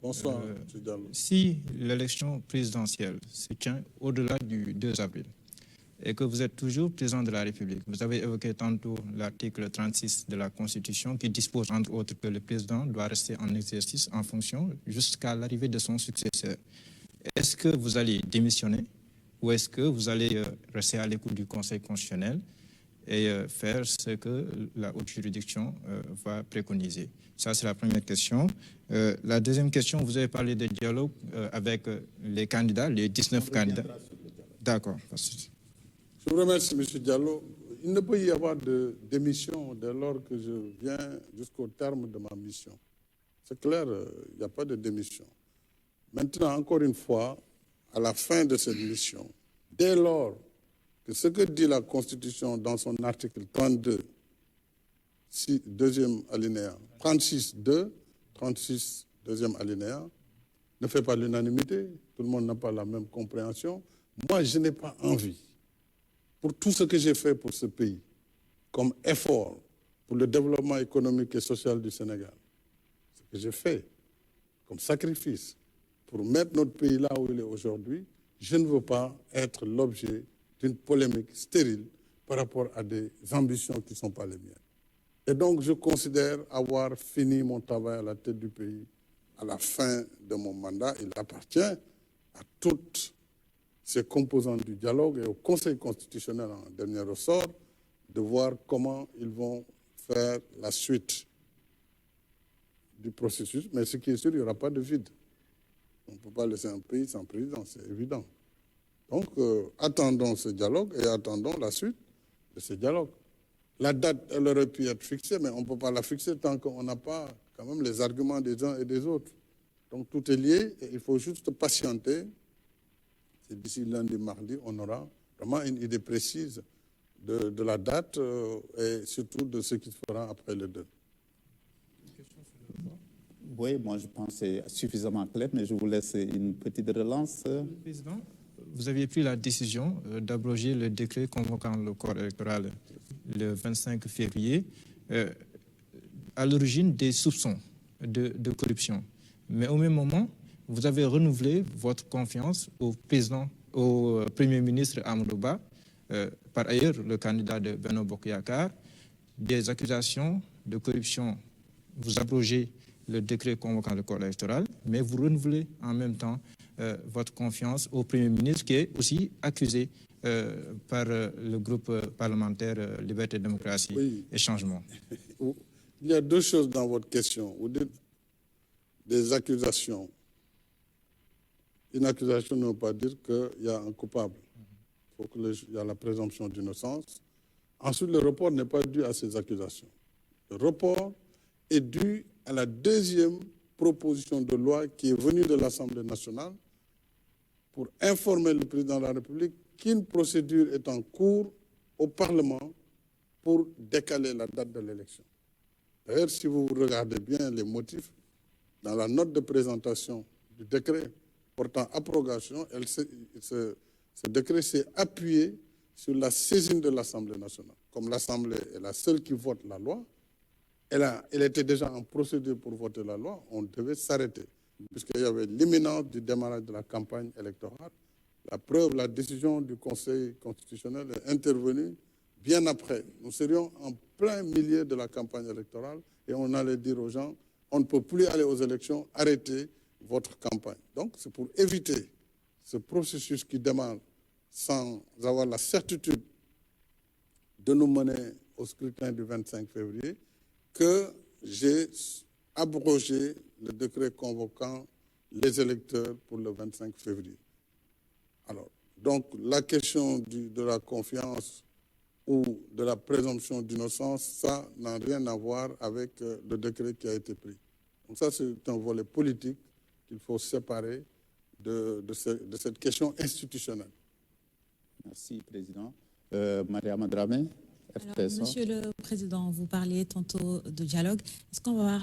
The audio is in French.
Bonsoir, M. Diallo. Si l'élection présidentielle se tient au-delà du 2 avril et que vous êtes toujours président de la République, vous avez évoqué tantôt l'article 36 de la Constitution qui dispose entre autres que le président doit rester en exercice en fonction jusqu'à l'arrivée de son successeur. Est-ce que vous allez démissionner ou est-ce que vous allez rester à l'écoute du Conseil constitutionnel et faire ce que la haute juridiction va préconiser? Ça, c'est la première question. La deuxième question, vous avez parlé de dialogue avec les candidats, les 19 candidats. D'accord. Je vous remercie, M. Diallo. Il ne peut y avoir de démission dès lors que je viens jusqu'au terme de ma mission. C'est clair, il n'y a pas de démission. Maintenant, encore une fois, à la fin de cette mission, dès lors que ce que dit la Constitution dans son article 32, deuxième alinéa, 36.2, 36, deuxième alinéa, ne fait pas l'unanimité, tout le monde n'a pas la même compréhension. Moi, je n'ai pas envie, pour tout ce que j'ai fait pour ce pays, comme effort pour le développement économique et social du Sénégal, ce que j'ai fait comme sacrifice pour mettre notre pays là où il est aujourd'hui, je ne veux pas être l'objet d'une polémique stérile par rapport à des ambitions qui ne sont pas les miennes. Et donc, je considère avoir fini mon travail à la tête du pays à la fin de mon mandat. Il appartient à toutes ces composantes du dialogue et au Conseil constitutionnel en dernier ressort de voir comment ils vont faire la suite du processus. Mais ce qui est sûr, il n'y aura pas de vide. On ne peut pas laisser un pays sans président, c'est évident. Donc, attendons ce dialogue et attendons la suite de ce dialogue. La date, elle aurait pu être fixée, mais on ne peut pas la fixer tant qu'on n'a pas quand même les arguments des uns et des autres. Donc, tout est lié et il faut juste patienter. C'est d'ici lundi, mardi, on aura vraiment une idée précise de la date et surtout de ce qui se fera après le 2. Oui, moi je pense que c'est suffisamment clair, mais je vous laisse une petite relance. Président, vous aviez pris la décision d'abroger le décret convoquant le corps électoral le 25 février, à l'origine des soupçons de corruption. Mais au même moment, vous avez renouvelé votre confiance au Premier ministre Amadou Ba, par ailleurs le candidat de Benno Bokk Yakaar, des accusations de corruption. Vous abrogez le décret convoquant le corps électoral, mais vous renouvelez en même temps votre confiance au Premier ministre qui est aussi accusé par le groupe parlementaire Liberté, Démocratie et Changement. Il y a deux choses dans votre question. Vous dites des accusations. Une accusation ne veut pas dire qu'il y a un coupable. Il faut qu'il y ait la présomption d'innocence. Ensuite, le report n'est pas dû à ces accusations. Le report est dû à la deuxième proposition de loi qui est venue de l'Assemblée nationale pour informer le président de la République qu'une procédure est en cours au Parlement pour décaler la date de l'élection. D'ailleurs, si vous regardez bien les motifs, dans la note de présentation du décret portant abrogation, ce décret s'est appuyé sur la saisine de l'Assemblée nationale. Comme l'Assemblée est la seule qui vote la loi, elle était déjà en procédure pour voter la loi, on devait s'arrêter, puisqu'il y avait l'imminence du démarrage de la campagne électorale. La preuve, la décision du Conseil constitutionnel est intervenue bien après. Nous serions en plein milieu de la campagne électorale et on allait dire aux gens, on ne peut plus aller aux élections, arrêtez votre campagne. Donc, c'est pour éviter ce processus qui démarre sans avoir la certitude de nous mener au scrutin du 25 février que j'ai abrogé le décret convoquant les électeurs pour le 25 février. Alors, donc, la question de la confiance ou de la présomption d'innocence, ça n'a rien à voir avec le décret qui a été pris. Donc ça, c'est un volet politique qu'il faut séparer de cette question institutionnelle. Merci, Président. Mariama Dramé, Alors, Monsieur le Président, vous parliez tantôt de dialogue. Est-ce qu'on va avoir